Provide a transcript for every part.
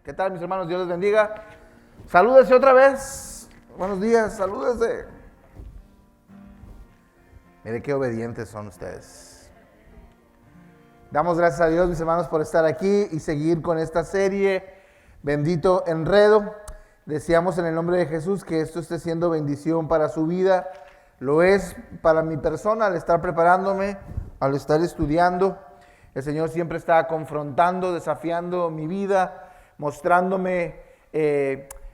¿Qué tal, mis hermanos? Dios les bendiga. Salúdese otra vez. Buenos días, salúdese. Mire qué obedientes son ustedes. Damos gracias a Dios, mis hermanos, por estar aquí y seguir con esta serie, Bendito Enredo. Deseamos en el nombre de Jesús que esto esté siendo bendición para su vida. Lo es para mi persona al estar preparándome, al estar estudiando. El Señor siempre está confrontando, desafiando mi vida, mostrándome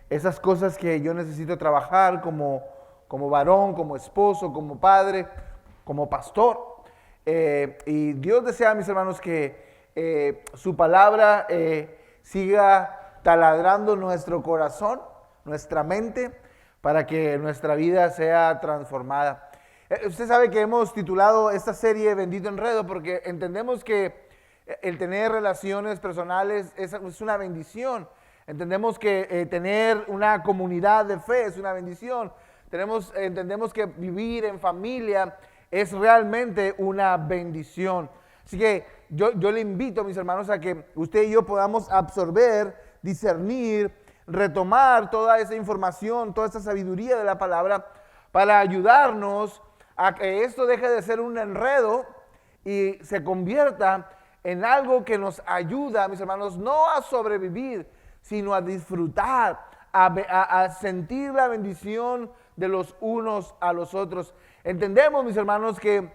esas cosas que yo necesito trabajar como varón, como esposo, como padre, como pastor. Y Dios desea, mis hermanos, que su palabra siga taladrando nuestro corazón, nuestra mente, para que nuestra vida sea transformada. Usted sabe que hemos titulado esta serie Bendito Enredo porque entendemos que el tener relaciones personales es una bendición. Entendemos que tener una comunidad de fe es una bendición. Entendemos que vivir en familia es realmente una bendición. Así que yo le invito, mis hermanos, a que usted y yo podamos absorber, discernir, retomar toda esa información, toda esa sabiduría de la palabra para ayudarnos a que esto deje de ser un enredo y se convierta en algo que nos ayuda, mis hermanos, no a sobrevivir, sino a disfrutar, a sentir la bendición de los unos a los otros. Entendemos, mis hermanos, que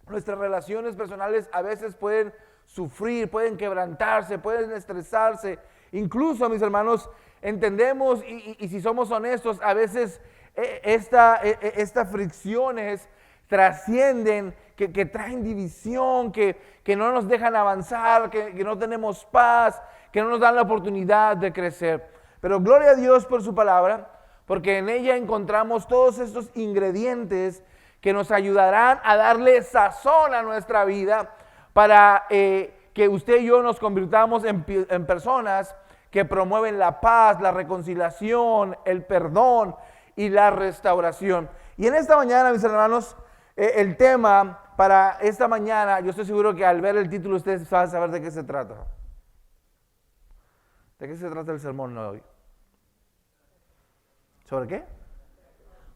nuestras relaciones personales a veces pueden sufrir, pueden quebrantarse, pueden estresarse. Incluso, mis hermanos, entendemos y si somos honestos, a veces estas fricciones trascienden, que traen división, que no nos dejan avanzar, que no tenemos paz, que no nos dan la oportunidad de crecer. Pero gloria a Dios por su palabra, porque en ella encontramos todos estos ingredientes que nos ayudarán a darle sazón a nuestra vida para que usted y yo nos convirtamos en personas que promueven la paz, la reconciliación, el perdón y la restauración. Y en esta mañana, mis hermanos, el tema para esta mañana, yo estoy seguro que al ver el título ustedes van a saber de qué se trata. ¿De qué se trata el sermón de hoy? ¿Sobre qué?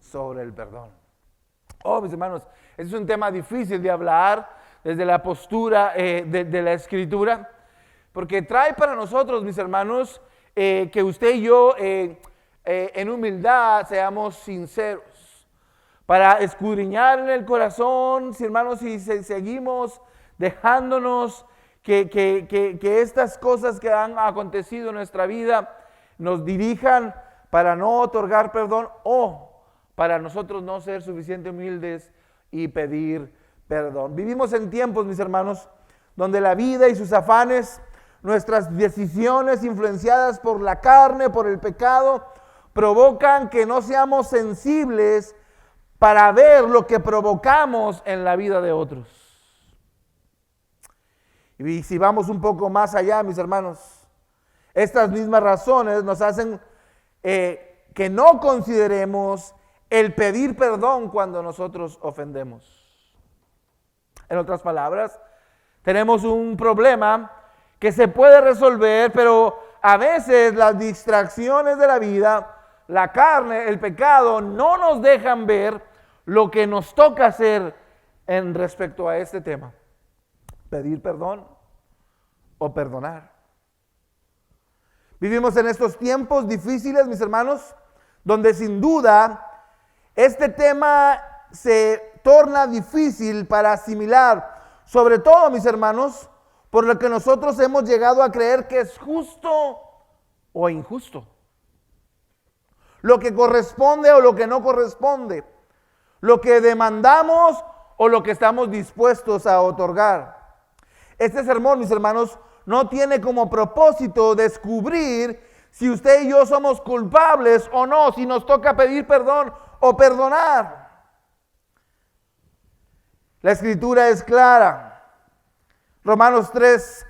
Sobre el perdón. Oh, mis hermanos, este es un tema difícil de hablar desde la postura de la Escritura, porque trae para nosotros, mis hermanos, que usted y yo en humildad seamos sinceros, para escudriñar en el corazón, si hermanos, si seguimos dejándonos que estas cosas que han acontecido en nuestra vida nos dirijan para no otorgar perdón o para nosotros no ser suficientemente humildes y pedir perdón. Vivimos en tiempos, mis hermanos, donde la vida y sus afanes, nuestras decisiones influenciadas por la carne, por el pecado, provocan que no seamos sensibles para ver lo que provocamos en la vida de otros. Y si vamos un poco más allá, mis hermanos, estas mismas razones nos hacen que no consideremos el pedir perdón cuando nosotros ofendemos. En otras palabras, tenemos un problema que se puede resolver, pero a veces las distracciones de la vida, la carne, el pecado, no nos dejan ver lo que nos toca hacer en respecto a este tema. Pedir perdón o perdonar. Vivimos en estos tiempos difíciles, mis hermanos, donde sin duda este tema se torna difícil para asimilar, sobre todo, mis hermanos, por lo que nosotros hemos llegado a creer que es justo o injusto, lo que corresponde o lo que no corresponde, lo que demandamos o lo que estamos dispuestos a otorgar. Este sermón, mis hermanos, no tiene como propósito descubrir si usted y yo somos culpables o no, si nos toca pedir perdón o perdonar. La Escritura es clara. Romanos 3,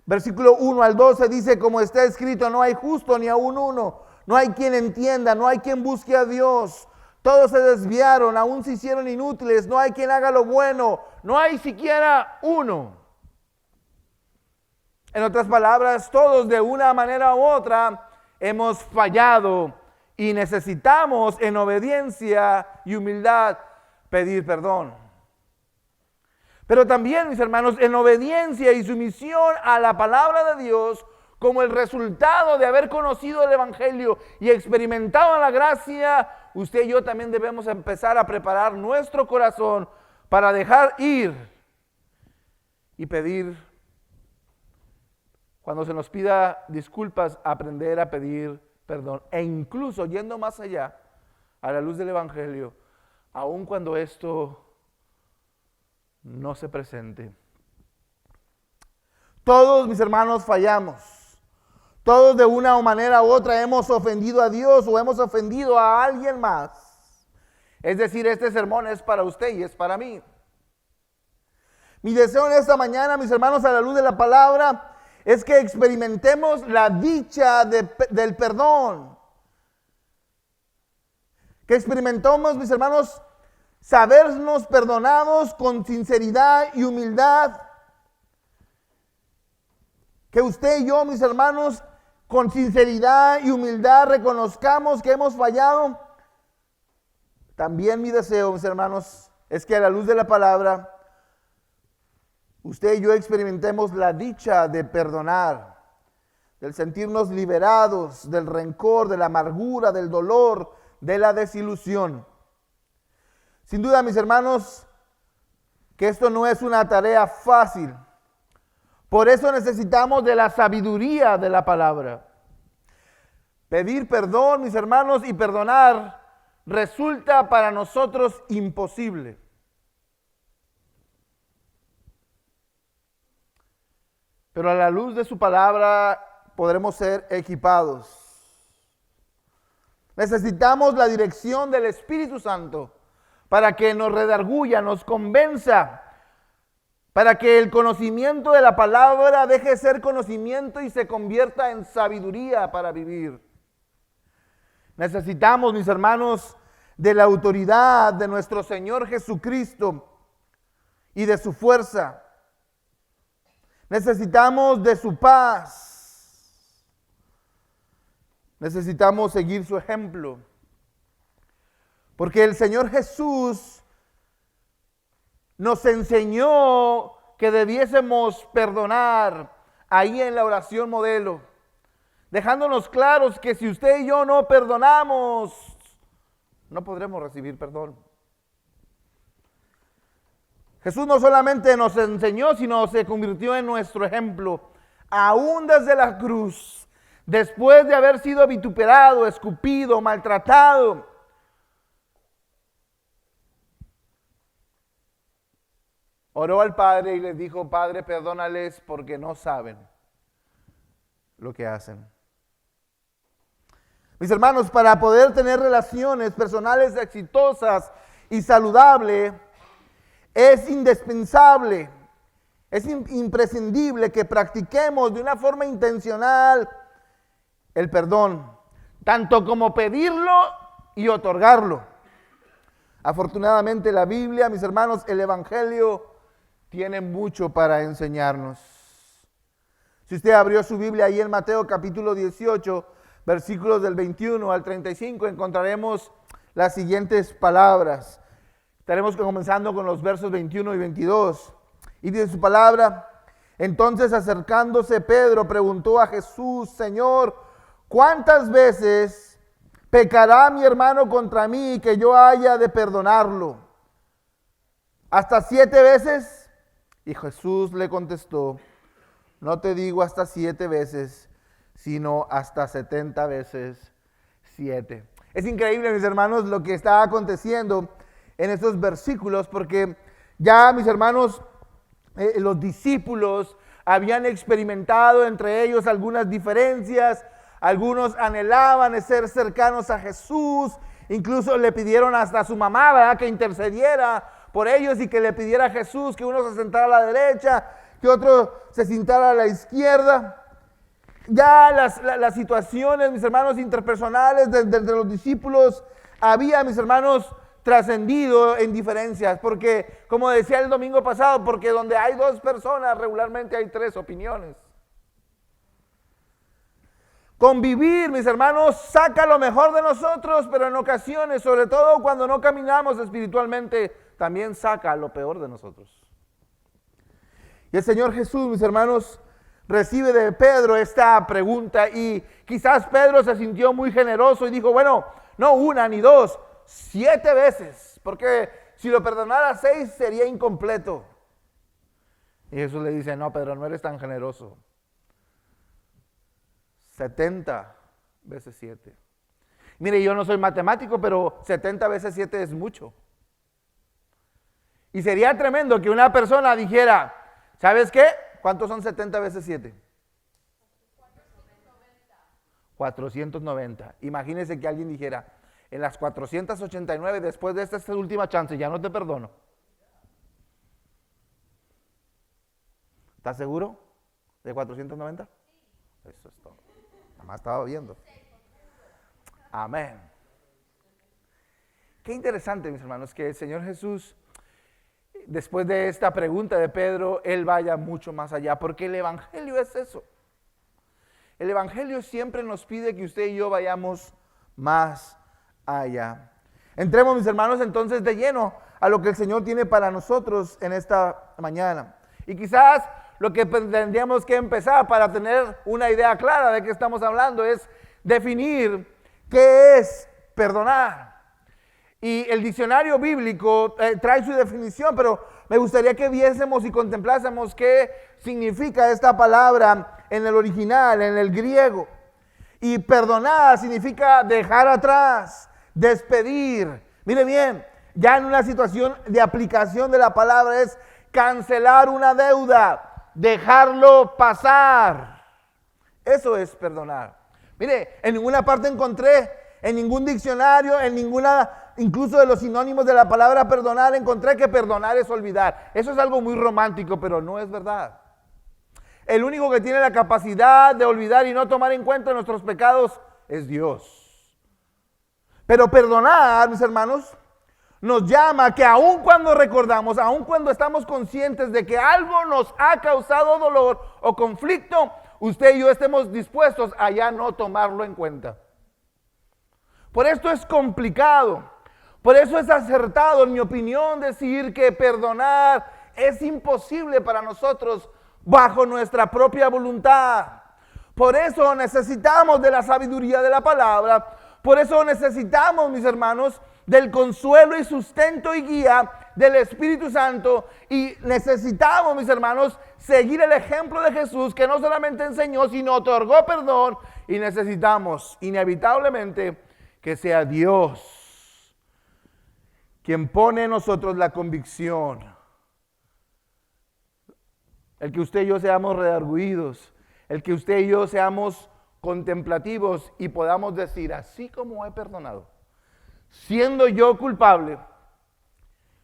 versículo 1 al 12 dice, como está escrito, no hay justo ni aún uno, no hay quien entienda, no hay quien busque a Dios. Todos se desviaron, aún se hicieron inútiles, no hay quien haga lo bueno, no hay siquiera uno. En otras palabras, todos de una manera u otra hemos fallado y necesitamos en obediencia y humildad pedir perdón. Pero también, mis hermanos, en obediencia y sumisión a la palabra de Dios, como el resultado de haber conocido el Evangelio y experimentado la gracia, usted y yo también debemos empezar a preparar nuestro corazón para dejar ir y pedir, cuando se nos pida disculpas, aprender a pedir perdón. E incluso yendo más allá, a la luz del Evangelio, aun cuando esto no se presente. Todos, mis hermanos, fallamos. Todos de una manera u otra hemos ofendido a Dios o hemos ofendido a alguien más. Es decir, este sermón es para usted y es para mí. Mi deseo en esta mañana, mis hermanos, a la luz de la palabra, es que experimentemos la dicha del perdón. Que experimentemos, mis hermanos, sabernos perdonados con sinceridad y humildad. Que usted y yo, mis hermanos, con sinceridad y humildad reconozcamos que hemos fallado. También mi deseo, mis hermanos, es que a la luz de la palabra, usted y yo experimentemos la dicha de perdonar, del sentirnos liberados del rencor, de la amargura, del dolor, de la desilusión. Sin duda, mis hermanos, que esto no es una tarea fácil. Por eso necesitamos de la sabiduría de la palabra. Pedir perdón, mis hermanos, y perdonar resulta para nosotros imposible. Pero a la luz de su palabra podremos ser equipados. Necesitamos la dirección del Espíritu Santo para que nos redarguya, nos convenza, para que el conocimiento de la palabra deje de ser conocimiento y se convierta en sabiduría para vivir. Necesitamos, mis hermanos, de la autoridad de nuestro Señor Jesucristo y de su fuerza. Necesitamos de su paz. Necesitamos seguir su ejemplo. Porque el Señor Jesús nos enseñó que debiésemos perdonar ahí en la oración modelo, dejándonos claros que si usted y yo no perdonamos, no podremos recibir perdón. Jesús no solamente nos enseñó, sino se convirtió en nuestro ejemplo, aún desde la cruz, después de haber sido vituperado, escupido, maltratado. Oró al Padre y les dijo: Padre, perdónales porque no saben lo que hacen. Mis hermanos, para poder tener relaciones personales exitosas y saludables, es indispensable, es imprescindible que practiquemos de una forma intencional el perdón, tanto como pedirlo y otorgarlo. Afortunadamente la Biblia, mis hermanos, el Evangelio tiene mucho para enseñarnos. Si usted abrió su Biblia ahí en Mateo capítulo 18, versículos del 21 al 35, encontraremos las siguientes palabras. Estaremos comenzando con los versos 21 y 22. Y dice su palabra: entonces acercándose Pedro preguntó a Jesús: Señor, ¿cuántas veces pecará mi hermano contra mí que yo haya de perdonarlo? ¿Hasta 7 veces? Y Jesús le contestó: no te digo hasta 7 veces, sino hasta 70 veces 7. Es increíble, mis hermanos, lo que está aconteciendo en estos versículos, porque ya, mis hermanos, los discípulos habían experimentado entre ellos algunas diferencias. Algunos anhelaban ser cercanos a Jesús, incluso le pidieron hasta a su mamá, ¿verdad?, que intercediera por ellos y que le pidiera a Jesús que uno se sentara a la derecha, que otro se sentara a la izquierda. Ya las situaciones, mis hermanos, interpersonales de los discípulos había, mis hermanos, trascendido en diferencias, porque, como decía el domingo pasado, porque donde hay 2 personas regularmente hay 3 opiniones. Convivir, mis hermanos, saca lo mejor de nosotros, pero en ocasiones, sobre todo cuando no caminamos espiritualmente, también saca lo peor de nosotros. Y el Señor Jesús, mis hermanos, recibe de Pedro esta pregunta y quizás Pedro se sintió muy generoso y dijo, bueno, no una ni dos, 7 veces, porque si lo perdonara 6 sería incompleto. Y Jesús le dice, no, Pedro, no eres tan generoso. 70 veces 7. Mire, yo no soy matemático, pero 70 veces 7 es mucho. Y sería tremendo que una persona dijera, ¿sabes qué? ¿Cuántos son 70 veces 7? 490. Imagínese que alguien dijera, en las 489, después de esta última chance, ya no te perdono. ¿Estás seguro de 490? Eso es todo. Nada más estaba viendo. Amén. Qué interesante, mis hermanos, que el Señor Jesús, después de esta pregunta de Pedro, Él vaya mucho más allá, porque el Evangelio es eso. El Evangelio siempre nos pide que usted y yo vayamos más allá. Entremos, mis hermanos, entonces de lleno a lo que el Señor tiene para nosotros en esta mañana. Y quizás lo que tendríamos que empezar para tener una idea clara de qué estamos hablando es definir qué es perdonar. Y el diccionario bíblico trae su definición, pero me gustaría que viésemos y contemplásemos qué significa esta palabra en el original, en el griego. Y perdonar significa dejar atrás, despedir. Mire bien, ya en una situación de aplicación de la palabra es cancelar una deuda, dejarlo pasar. Eso es perdonar. Mire, en ninguna parte encontré, en ningún diccionario, en ninguna, incluso de los sinónimos de la palabra perdonar, encontré que perdonar es olvidar. Eso es algo muy romántico, pero no es verdad. El único que tiene la capacidad de olvidar y no tomar en cuenta nuestros pecados es Dios. Pero perdonar, mis hermanos, nos llama a que aun cuando recordamos, aun cuando estamos conscientes de que algo nos ha causado dolor o conflicto, usted y yo estemos dispuestos a ya no tomarlo en cuenta. Por esto es complicado, por eso es acertado, en mi opinión, decir que perdonar es imposible para nosotros bajo nuestra propia voluntad. Por eso necesitamos de la sabiduría de la palabra, por eso necesitamos, mis hermanos, del consuelo y sustento y guía del Espíritu Santo, y necesitamos, mis hermanos, seguir el ejemplo de Jesús, que no solamente enseñó, sino otorgó perdón, y necesitamos inevitablemente que sea Dios quien pone en nosotros la convicción, el que usted y yo seamos redarguidos, el que usted y yo seamos contemplativos y podamos decir, así como he perdonado, siendo yo culpable,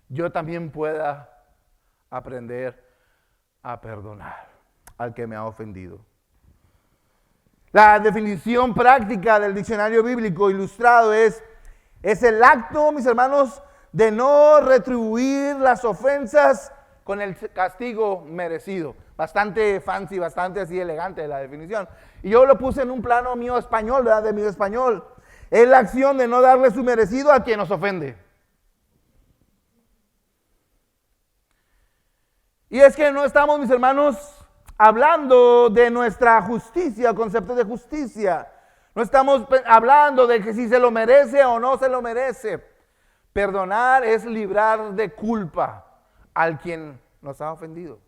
yo también pueda aprender a perdonar al que me ha ofendido. La definición práctica del diccionario bíblico ilustrado es el acto, mis hermanos, de no retribuir las ofensas con el castigo merecido. Bastante fancy, bastante así elegante la definición. Y yo lo puse en un plano mío español, ¿verdad? De mi español. Es la acción de no darle su merecido a quien nos ofende. Y es que no estamos, mis hermanos, hablando de nuestra justicia, concepto de justicia. No estamos hablando de que si se lo merece o no se lo merece. Perdonar es librar de culpa al quien nos ha ofendido.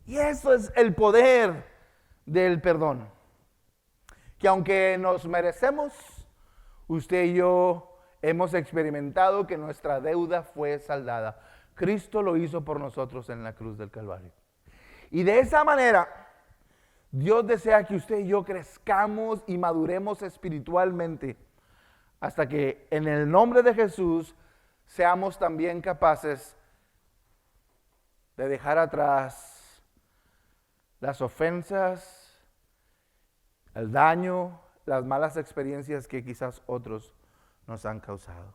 Y eso es el poder del perdón. Que aunque nos merecemos, usted y yo hemos experimentado que nuestra deuda fue saldada. Cristo lo hizo por nosotros en la cruz del Calvario. Y de esa manera, Dios desea que usted y yo crezcamos y maduremos espiritualmente hasta que en el nombre de Jesús seamos también capaces de dejar atrás las ofensas, el daño, las malas experiencias que quizás otros nos han causado.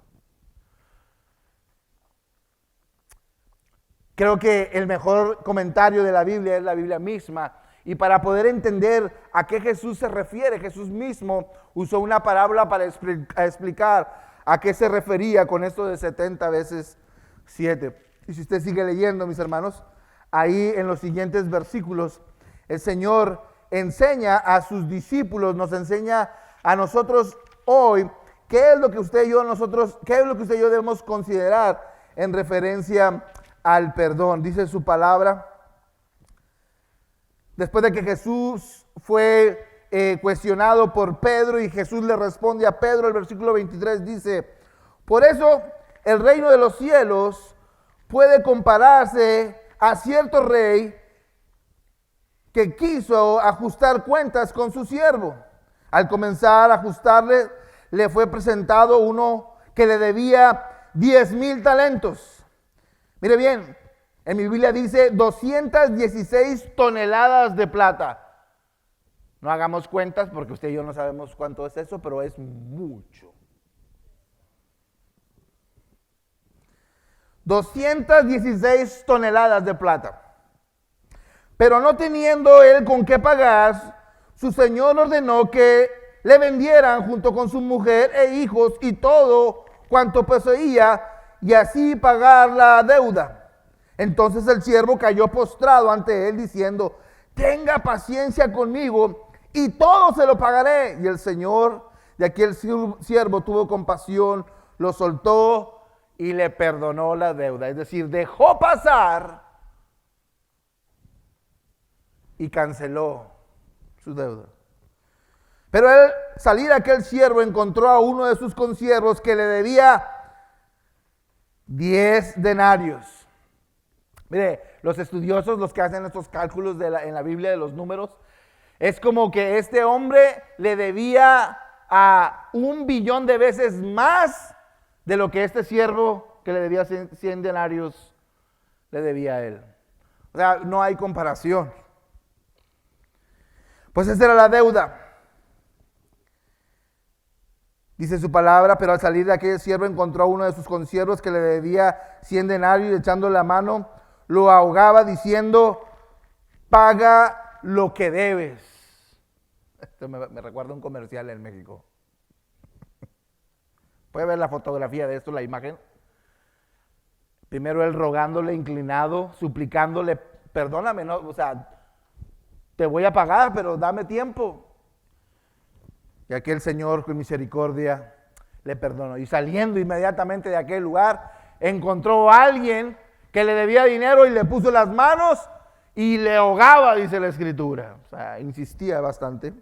Creo que el mejor comentario de la Biblia es la Biblia misma, Y para poder entender a qué Jesús se refiere, Jesús mismo usó una parábola para explicar a qué se refería con esto de 70 veces 7. Y si usted sigue leyendo, mis hermanos, ahí en los siguientes versículos, el Señor enseña a sus discípulos, nos enseña a nosotros hoy qué es lo que usted y yo debemos considerar en referencia al perdón. Dice su palabra, después de que Jesús fue cuestionado por Pedro y Jesús le responde a Pedro, el versículo 23 dice, por eso el reino de los cielos puede compararse a cierto rey que quiso ajustar cuentas con su siervo. Al comenzar a ajustarle, le fue presentado uno que le debía 10,000 talentos. Mire bien, en mi Biblia dice 216 toneladas de plata. No hagamos cuentas porque usted y yo no sabemos cuánto es eso, pero es mucho. 216 toneladas de plata. Pero no teniendo él con qué pagar, su señor ordenó que le vendieran junto con su mujer e hijos y todo cuanto poseía, y así pagar la deuda. Entonces el siervo cayó postrado ante él diciendo, tenga paciencia conmigo y todo se lo pagaré. Y el señor de aquel siervo tuvo compasión, lo soltó y le perdonó la deuda. Es decir, dejó pasar y canceló su deuda. Pero al salir aquel siervo encontró a uno de sus consiervos que le debía 10 denarios. Mire, los estudiosos, los que hacen estos cálculos en la Biblia de los números, es como que este hombre le debía a 1,000,000,000 de veces más de lo que este siervo que le debía 100 denarios le debía a él. O sea, no hay comparación. Pues esa era la deuda. Dice su palabra, pero al salir de aquel siervo encontró a uno de sus consiervos que le debía 100 denarios y echándole la mano lo ahogaba diciendo, paga lo que debes. Esto me recuerda un comercial en México. Puede ver la fotografía de esto, la imagen. Primero él rogándole, inclinado, suplicándole, perdóname, no, o sea, te voy a pagar, pero dame tiempo. Y aquel señor con misericordia le perdonó. Y saliendo inmediatamente de aquel lugar, encontró a alguien que le debía dinero y le puso las manos y le ahogaba, dice la escritura. O sea, insistía bastante.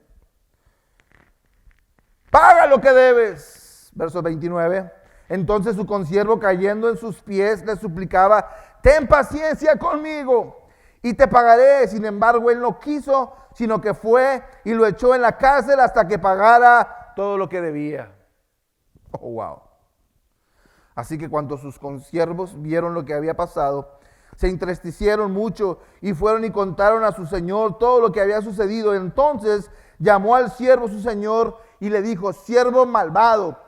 Paga lo que debes. Verso 29. Entonces su consiervo cayendo en sus pies le suplicaba, ten paciencia conmigo y te pagaré. Sin embargo, él no quiso, sino que fue y lo echó en la cárcel hasta que pagara todo lo que debía. Oh, wow. Así que cuando sus consiervos vieron lo que había pasado, se entristecieron mucho y fueron y contaron a su señor todo lo que había sucedido. Entonces llamó al siervo su señor y le dijo, siervo malvado,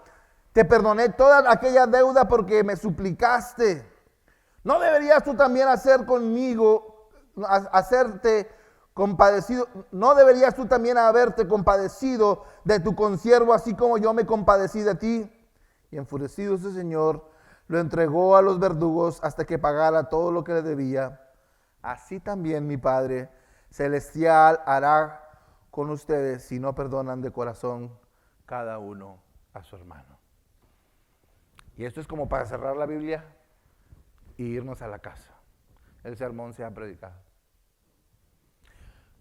te perdoné toda aquella deuda porque me suplicaste. ¿No deberías tú también hacerte compadecido? ¿No deberías tú también haberte compadecido de tu consiervo así como yo me compadecí de ti? Y enfurecido ese señor lo entregó a los verdugos hasta que pagara todo lo que le debía. Así también mi Padre Celestial hará con ustedes si no perdonan de corazón cada uno a su hermano. Y esto es como para cerrar la Biblia y irnos a la casa. El sermón se ha predicado.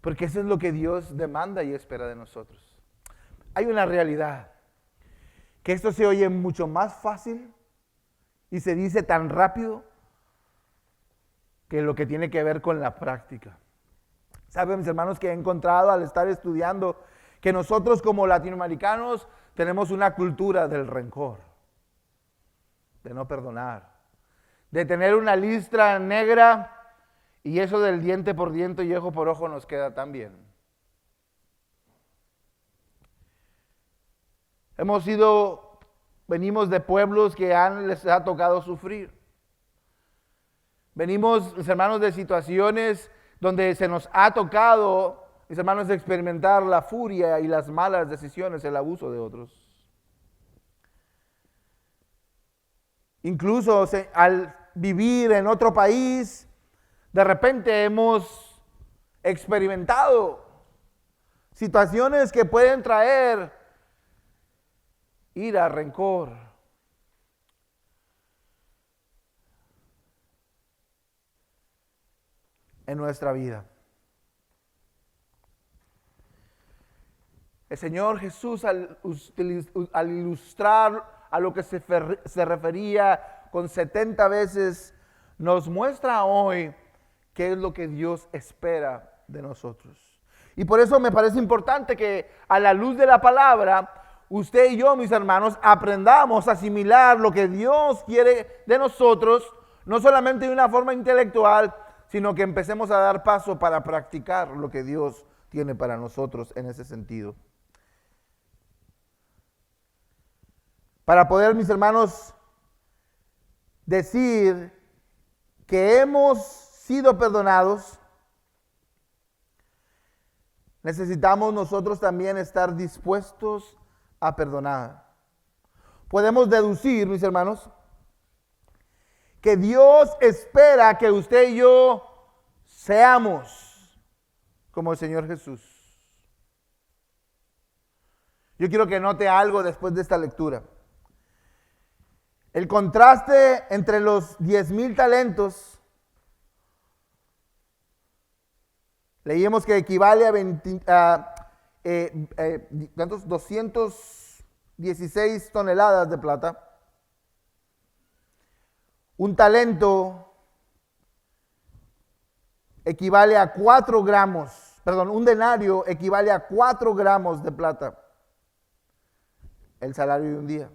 Porque eso es lo que Dios demanda y espera de nosotros. Hay una realidad, que esto se oye mucho más fácil y se dice tan rápido que lo que tiene que ver con la práctica. Saben, mis hermanos, que he encontrado al estar estudiando que nosotros como latinoamericanos tenemos una cultura del rencor, de no perdonar, de tener una lista negra y eso del diente por diente y ojo por ojo nos queda tan bien. Venimos de pueblos que les ha tocado sufrir. Venimos, mis hermanos, de situaciones donde se nos ha tocado mis hermanos, experimentar la furia y las malas decisiones, el abuso de otros. Incluso al vivir en otro país, de repente hemos experimentado situaciones que pueden traer ira, rencor. En nuestra vida. El Señor Jesús al ilustrar a lo que se refería con 70 veces, nos muestra hoy qué es lo que Dios espera de nosotros. Y por eso me parece importante que a la luz de la palabra, usted y yo, mis hermanos, aprendamos a asimilar lo que Dios quiere de nosotros, no solamente de una forma intelectual, sino que empecemos a dar paso para practicar lo que Dios tiene para nosotros en ese sentido. Para poder, mis hermanos, decir que hemos sido perdonados, necesitamos nosotros también estar dispuestos a perdonar. Podemos deducir, mis hermanos, que Dios espera que usted y yo seamos como el Señor Jesús. Yo quiero que note algo después de esta lectura. El contraste entre los 10,000 talentos, leímos que equivale a 216 toneladas de plata. Un talento equivale a 4 gramos, un denario equivale a 4 gramos de plata, el salario de un día.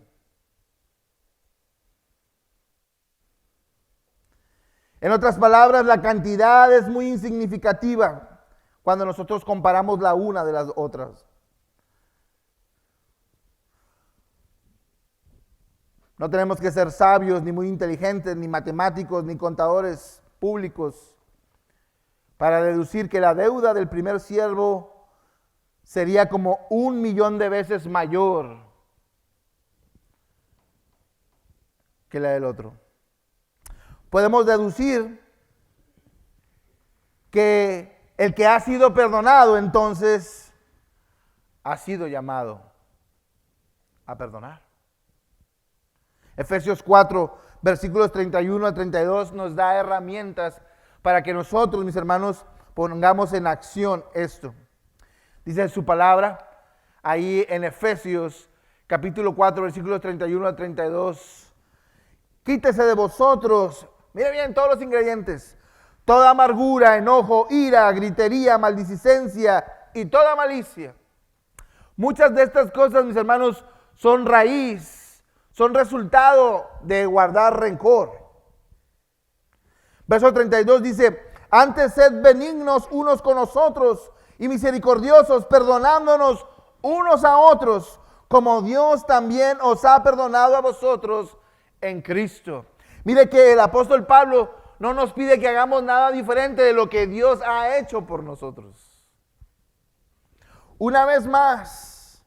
En otras palabras, la cantidad es muy insignificativa cuando nosotros comparamos la una de las otras. No tenemos que ser sabios, ni muy inteligentes, ni matemáticos, ni contadores públicos para deducir que la deuda del primer siervo sería como 1,000,000 de veces mayor que la del otro. Podemos deducir que el que ha sido perdonado, entonces, ha sido llamado a perdonar. Efesios 4, versículos 31 a 32 nos da herramientas para que nosotros, mis hermanos, pongamos en acción esto. Dice su palabra, ahí en Efesios capítulo 4, versículos 31 a 32. Quítese de vosotros, mire bien todos los ingredientes, toda amargura, enojo, ira, gritería, maldicencia y toda malicia. Muchas de estas cosas, mis hermanos, son raíz, son resultado de guardar rencor. Verso 32 dice, antes sed benignos unos con nosotros y misericordiosos, perdonándonos unos a otros, como Dios también os ha perdonado a vosotros en Cristo. Mire que el apóstol Pablo no nos pide que hagamos nada diferente de lo que Dios ha hecho por nosotros. Una vez más,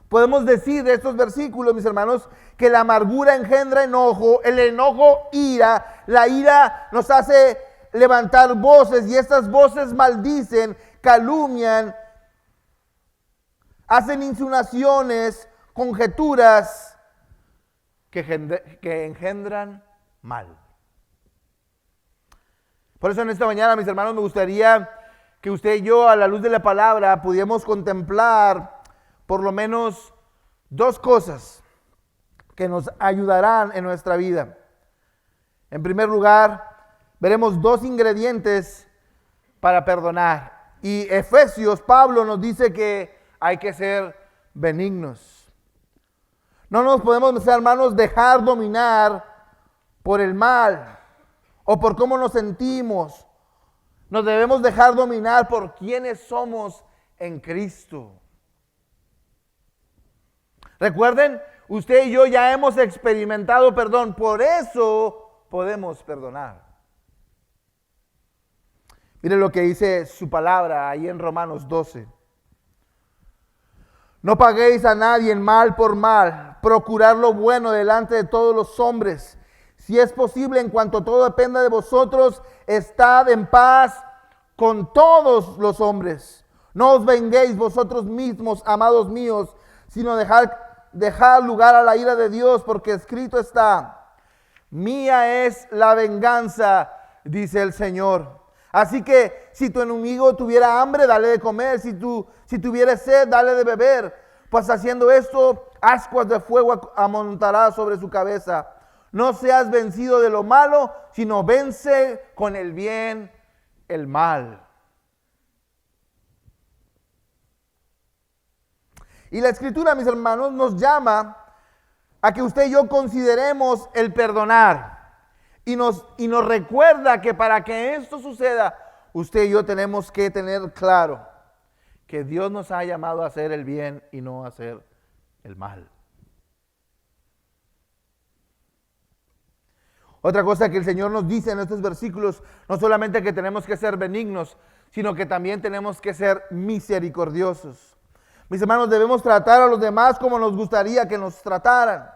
podemos decir de estos versículos, mis hermanos, que la amargura engendra enojo, el enojo ira, la ira nos hace levantar voces y estas voces maldicen, calumnian, hacen insinuaciones, conjeturas que engendran mal. Por eso en esta mañana, mis hermanos, me gustaría que usted y yo, a la luz de la palabra, pudiéramos contemplar por lo menos 2 cosas que nos ayudarán en nuestra vida. En primer lugar, veremos 2 ingredientes para perdonar. Y Efesios, Pablo nos dice que hay que ser benignos. No nos podemos, mis hermanos, dejar dominar por el mal o por cómo nos sentimos. Nos debemos dejar dominar por quienes somos en Cristo. Recuerden, usted y yo ya hemos experimentado perdón, por eso podemos perdonar. Mire lo que dice su palabra ahí en Romanos 12. No paguéis a nadie mal por mal, procurad lo bueno delante de todos los hombres. Si es posible, en cuanto todo dependa de vosotros, estad en paz con todos los hombres. No os venguéis vosotros mismos, amados míos, sino dejad lugar a la ira de Dios, porque escrito está: mía es la venganza, dice el Señor. Así que si tu enemigo tuviera hambre, dale de comer. Si tuviera sed, dale de beber. Pues haciendo esto, ascuas de fuego amontará sobre su cabeza. No seas vencido de lo malo, sino vence con el bien el mal. Y la Escritura, mis hermanos, nos llama a que usted y yo consideremos el perdonar. Y nos recuerda que para que esto suceda, usted y yo tenemos que tener claro que Dios nos ha llamado a hacer el bien y no a hacer el mal. Otra cosa que el Señor nos dice en estos versículos, no solamente que tenemos que ser benignos, sino que también tenemos que ser misericordiosos. Mis hermanos, debemos tratar a los demás como nos gustaría que nos trataran.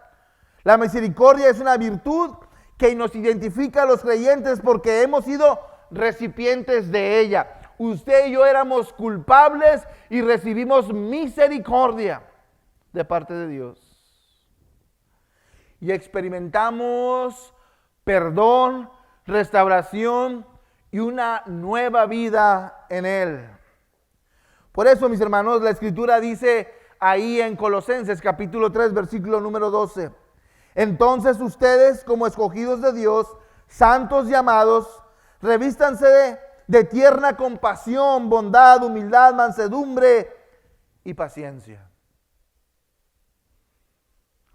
La misericordia es una virtud que nos identifica a los creyentes porque hemos sido recipientes de ella. Usted y yo éramos culpables y recibimos misericordia de parte de Dios. Y experimentamos perdón, restauración y una nueva vida en Él. Por eso, mis hermanos, la Escritura dice ahí en Colosenses capítulo 3, versículo número 12. Entonces ustedes, como escogidos de Dios, santos y amados, revístanse de tierna compasión, bondad, humildad, mansedumbre y paciencia.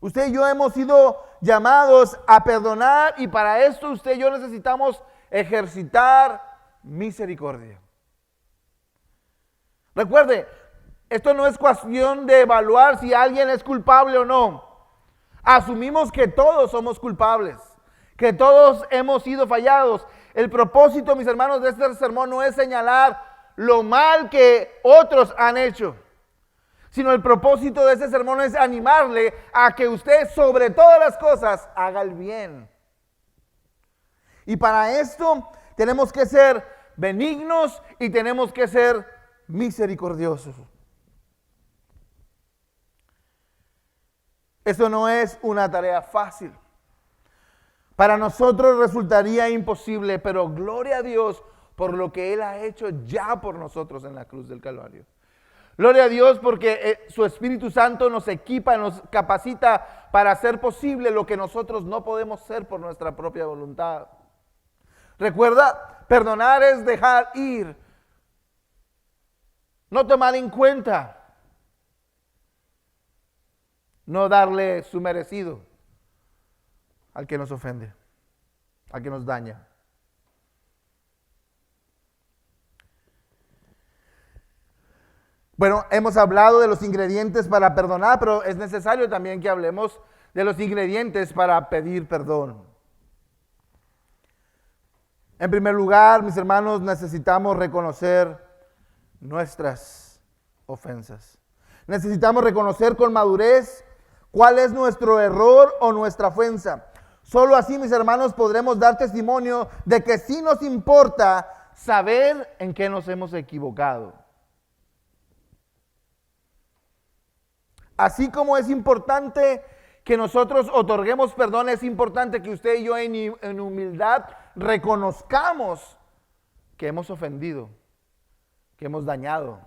Usted y yo hemos sido llamados a perdonar y para esto usted y yo necesitamos ejercitar misericordia. Recuerde, esto no es cuestión de evaluar si alguien es culpable o no. Asumimos que todos somos culpables, que todos hemos sido fallados. El propósito, mis hermanos, de este sermón no es señalar lo mal que otros han hecho, sino el propósito de este sermón es animarle a que usted sobre todas las cosas haga el bien. Y para esto tenemos que ser benignos y tenemos que ser misericordiosos. Esto no es una tarea fácil. Para nosotros resultaría imposible, pero gloria a Dios por lo que Él ha hecho ya por nosotros en la cruz del Calvario. Gloria a Dios porque su Espíritu Santo nos equipa, nos capacita para hacer posible lo que nosotros no podemos hacer por nuestra propia voluntad. Recuerda, perdonar es dejar ir, no tomar en cuenta, no darle su merecido al que nos ofende, al que nos daña. Bueno, hemos hablado de los ingredientes para perdonar, pero es necesario también que hablemos de los ingredientes para pedir perdón. En primer lugar, mis hermanos, necesitamos reconocer nuestras ofensas. Necesitamos reconocer con madurez cuál es nuestro error o nuestra ofensa. Solo así, mis hermanos, podremos dar testimonio de que sí nos importa saber en qué nos hemos equivocado. Así como es importante que nosotros otorguemos perdón, es importante que usted y yo en humildad reconozcamos que hemos ofendido, que hemos dañado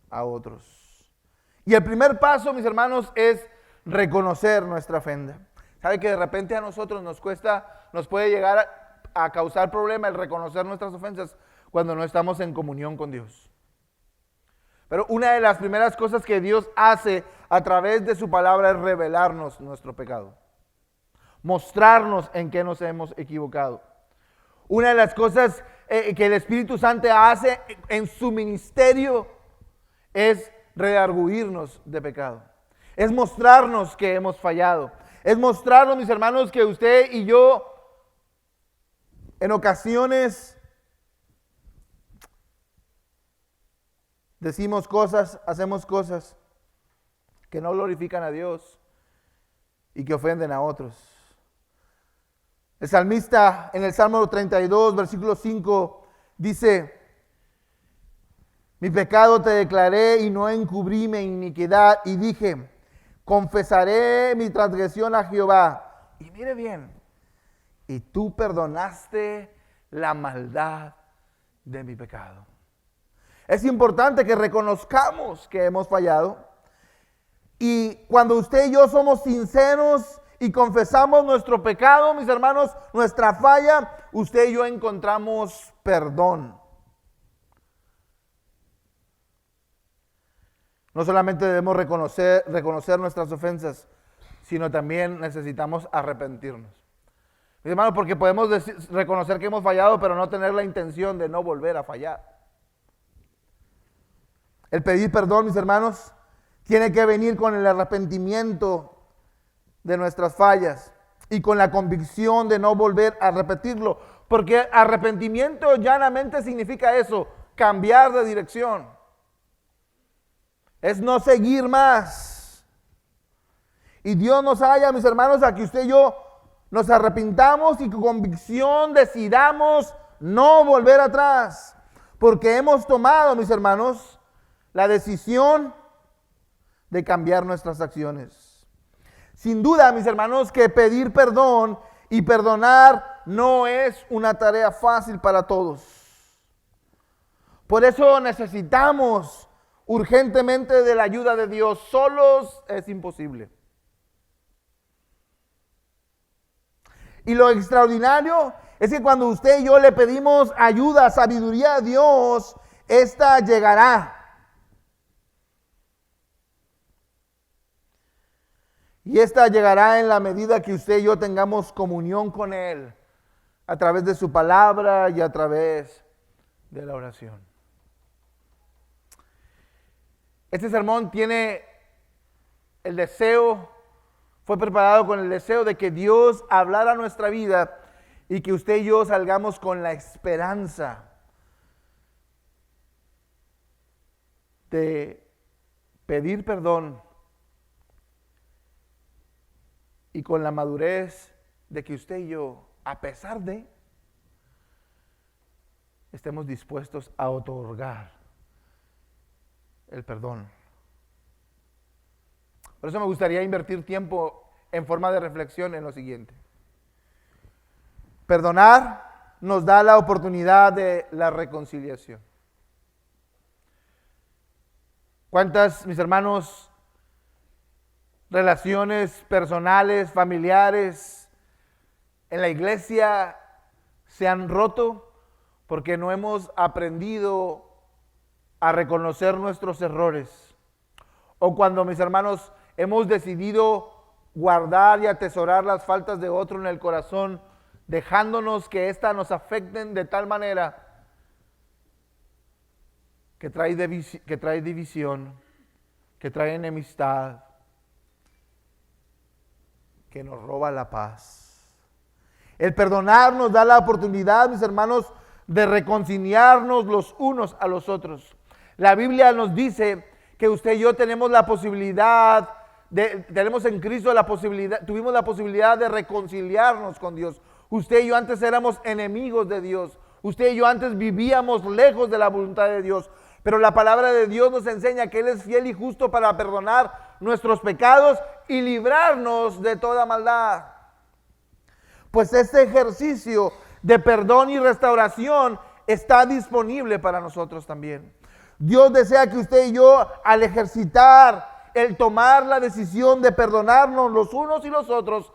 a otros. Y el primer paso, mis hermanos, es reconocer nuestra ofensa. ¿Sabe que de repente a nosotros nos puede llegar a causar problema el reconocer nuestras ofensas cuando no estamos en comunión con Dios? Pero una de las primeras cosas que Dios hace a través de su palabra es revelarnos nuestro pecado, mostrarnos en qué nos hemos equivocado. Una de las cosas que el Espíritu Santo hace en su ministerio es redarguirnos de pecado, es mostrarnos que hemos fallado, es mostrarnos, mis hermanos, que usted y yo En ocasiones decimos cosas, hacemos cosas que no glorifican a Dios y que ofenden a otros. El salmista en el Salmo 32, versículo 5, dice: mi pecado te declaré y no encubrí mi iniquidad, y dije, confesaré mi transgresión a Jehová. Y mire bien, y tú perdonaste la maldad de mi pecado. Es importante que reconozcamos que hemos fallado. Y cuando usted y yo somos sinceros y confesamos nuestro pecado, mis hermanos, nuestra falla, usted y yo encontramos perdón. No solamente debemos reconocer nuestras ofensas, sino también necesitamos arrepentirnos. Mis hermanos, porque podemos reconocer que hemos fallado, pero no tener la intención de no volver a fallar. El pedir perdón, mis hermanos, tiene que venir con el arrepentimiento de nuestras fallas y con la convicción de no volver a repetirlo. Porque arrepentimiento llanamente significa eso, cambiar de dirección. Es no seguir más. Y Dios nos haya, mis hermanos, a que usted y yo nos arrepintamos y con convicción decidamos no volver atrás. Porque hemos tomado, mis hermanos, la decisión de cambiar nuestras acciones. Sin duda, mis hermanos, que pedir perdón y perdonar no es una tarea fácil para todos. Por eso necesitamos urgentemente de la ayuda de Dios. Solos es imposible. Y lo extraordinario es que cuando usted y yo le pedimos ayuda, sabiduría a Dios, esta llegará. Y esta llegará en la medida que usted y yo tengamos comunión con Él, a través de su palabra y a través de la oración. Este sermón tiene el deseo, fue preparado con el deseo de que Dios hablara a nuestra vida y que usted y yo salgamos con la esperanza de pedir perdón y con la madurez de que usted y yo, a pesar de, estemos dispuestos a otorgar el perdón. Por eso me gustaría invertir tiempo en forma de reflexión en lo siguiente. Perdonar nos da la oportunidad de la reconciliación. ¿Cuántas, mis hermanos, relaciones personales, familiares, en la iglesia se han roto porque no hemos aprendido a reconocer nuestros errores? O cuando, mis hermanos, hemos decidido guardar y atesorar las faltas de otro en el corazón, dejándonos que éstas nos afecten de tal manera que trae división, que trae enemistad, que nos roba la paz. El perdonar nos da la oportunidad, mis hermanos, de reconciliarnos los unos a los otros. La Biblia nos dice que usted y yo tenemos la posibilidad, tenemos en Cristo tuvimos la posibilidad de reconciliarnos con Dios. Usted y yo antes éramos enemigos de Dios. Usted y yo antes vivíamos lejos de la voluntad de Dios. Pero la palabra de Dios nos enseña que Él es fiel y justo para perdonar nuestros pecados y librarnos de toda maldad. Pues este ejercicio de perdón y restauración está disponible para nosotros también. Dios desea que usted y yo, al ejercitar el tomar la decisión de perdonarnos los unos y los otros,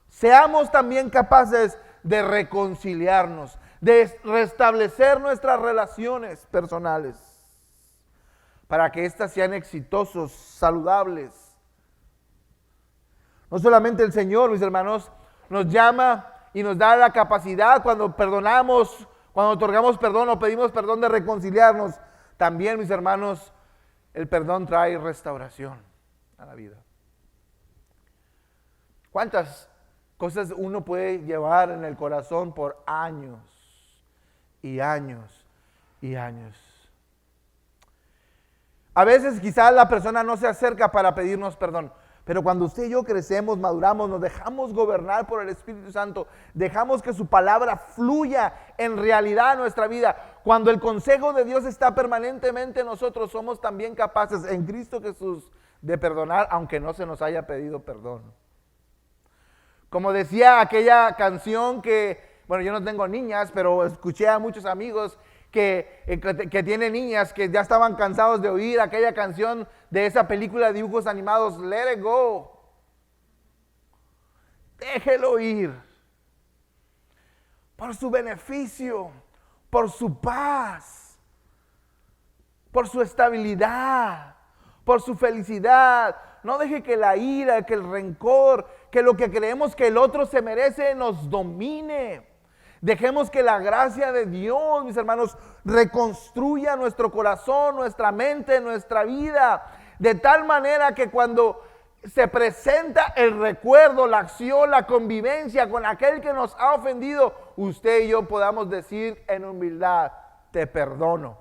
seamos también capaces de reconciliarnos, de restablecer nuestras relaciones personales, para que éstas sean exitosos, saludables. No solamente el Señor, mis hermanos, nos llama y nos da la capacidad cuando perdonamos, cuando otorgamos perdón o pedimos perdón, de reconciliarnos. También, mis hermanos, el perdón trae restauración a la vida. ¿Cuántas cosas uno puede llevar en el corazón por años? y años y años. A veces quizás la persona no se acerca para pedirnos perdón, pero cuando usted y yo crecemos, maduramos, nos dejamos gobernar por el Espíritu Santo, dejamos que su palabra fluya en realidad en nuestra vida. Cuando el consejo de Dios está permanentemente en nosotros, somos también capaces en Cristo Jesús de perdonar, aunque no se nos haya pedido perdón. Como decía aquella canción bueno, yo no tengo niñas, pero escuché a muchos amigos que tienen niñas que ya estaban cansados de oír aquella canción de esa película de dibujos animados, Let It Go. Déjelo ir. Por su beneficio, por su paz, por su estabilidad, por su felicidad. No deje que la ira, que el rencor, que lo que creemos que el otro se merece nos domine. Dejemos que la gracia de Dios, mis hermanos, reconstruya nuestro corazón, nuestra mente, nuestra vida, de tal manera que cuando se presenta el recuerdo, la acción, la convivencia con aquel que nos ha ofendido, usted y yo podamos decir en humildad, te perdono.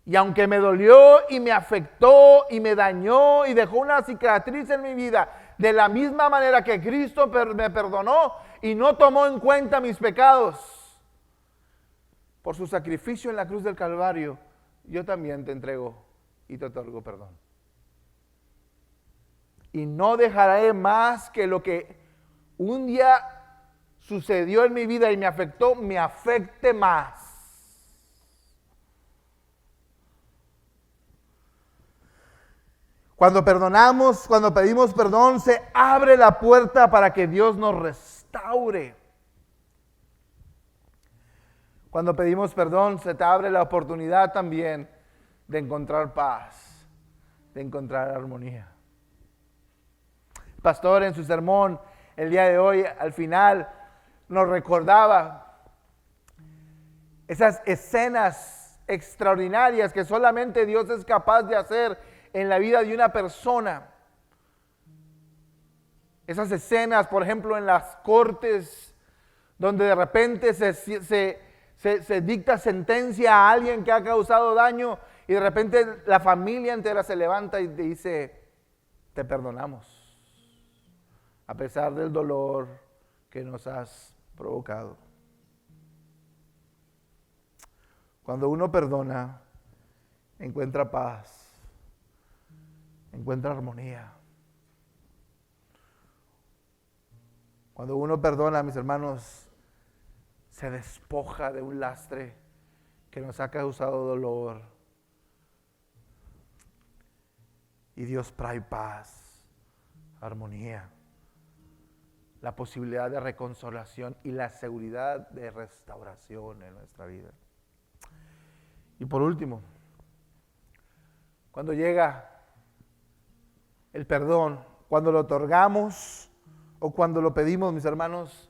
Y aunque me dolió y me afectó y me dañó y dejó una cicatriz en mi vida, de la misma manera que Cristo me perdonó y no tomó en cuenta mis pecados, por su sacrificio en la cruz del Calvario, yo también te entrego y te otorgo perdón. Y no dejaré más que lo que un día sucedió en mi vida y me afectó, me afecte más. Cuando perdonamos, cuando pedimos perdón, se abre la puerta para que Dios nos restaure. Cuando pedimos perdón, se te abre la oportunidad también de encontrar paz, de encontrar armonía. Pastor, en su sermón el día de hoy, al final, nos recordaba esas escenas extraordinarias que solamente Dios es capaz de hacer en la vida de una persona. Esas escenas, por ejemplo, en las cortes, donde de repente se dicta sentencia a alguien que ha causado daño y de repente la familia entera se levanta y dice, te perdonamos, a pesar del dolor que nos has provocado. Cuando uno perdona, encuentra paz, encuentra armonía. Cuando uno perdona, mis hermanos, se despoja de un lastre que nos ha causado dolor. Y Dios trae paz, armonía, la posibilidad de reconsolación y la seguridad de restauración en nuestra vida. Y por último, cuando llega el perdón, cuando lo otorgamos o cuando lo pedimos, mis hermanos,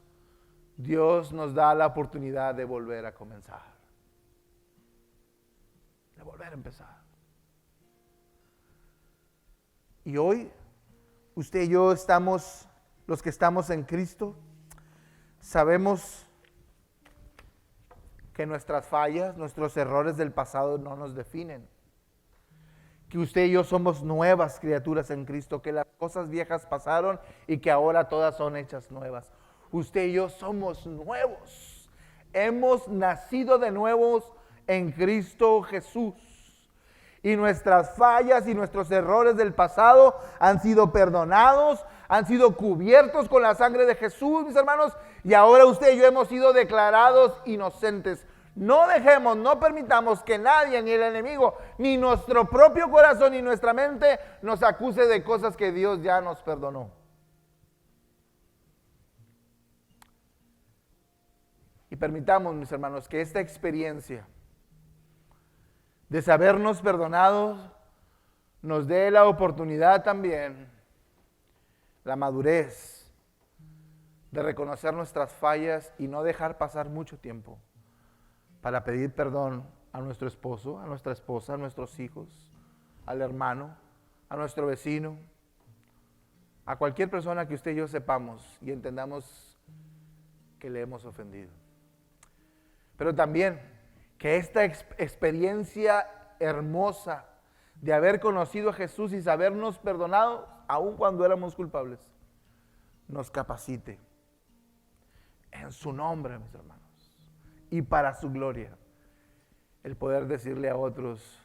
Dios nos da la oportunidad de volver a comenzar, de volver a empezar. Y hoy, usted y yo estamos, los que estamos en Cristo, sabemos que nuestras fallas, nuestros errores del pasado no nos definen. Que usted y yo somos nuevas criaturas en Cristo, que las cosas viejas pasaron y que ahora todas son hechas nuevas. Usted y yo somos nuevos. Hemos nacido de nuevos en Cristo Jesús. Y nuestras fallas y nuestros errores del pasado han sido perdonados, han sido cubiertos con la sangre de Jesús, mis hermanos. Y ahora usted y yo hemos sido declarados inocentes. No dejemos, no permitamos que nadie, ni el enemigo, ni nuestro propio corazón, ni nuestra mente nos acuse de cosas que Dios ya nos perdonó. Y permitamos, mis hermanos, que esta experiencia de sabernos perdonados nos dé la oportunidad también, la madurez de reconocer nuestras fallas y no dejar pasar mucho tiempo para pedir perdón a nuestro esposo, a nuestra esposa, a nuestros hijos, al hermano, a nuestro vecino, a cualquier persona que usted y yo sepamos y entendamos que le hemos ofendido. pero también que esta experiencia hermosa de haber conocido a Jesús y sabernos perdonados, aun cuando éramos culpables, nos capacite en su nombre, mis hermanos, y para su gloria, el poder decirle a otros,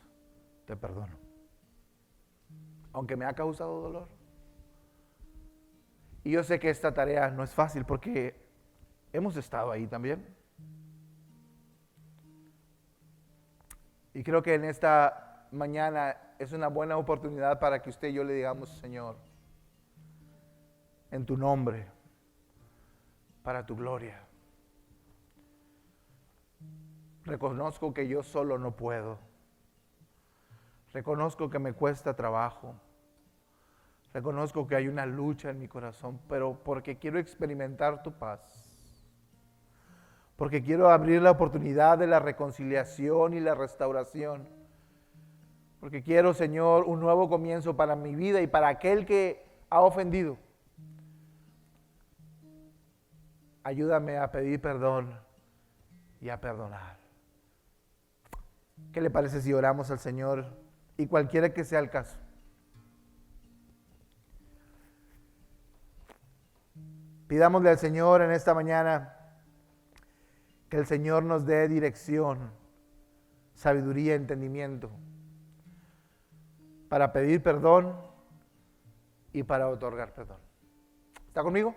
te perdono, aunque me ha causado dolor. Y yo sé que esta tarea no es fácil porque hemos estado ahí también. Y creo que en esta mañana es una buena oportunidad para que usted y yo le digamos, Señor, en tu nombre, para tu gloria. Reconozco que yo solo no puedo. Reconozco que me cuesta trabajo. Reconozco que hay una lucha en mi corazón, pero porque quiero experimentar tu paz. Porque quiero abrir la oportunidad de la reconciliación y la restauración. Porque quiero, Señor, un nuevo comienzo para mi vida y para aquel que ha ofendido. Ayúdame a pedir perdón y a perdonar. ¿Qué le parece si oramos al Señor y cualquiera que sea el caso? Pidámosle al Señor en esta mañana que el Señor nos dé dirección, sabiduría, entendimiento para pedir perdón y para otorgar perdón. ¿Está conmigo?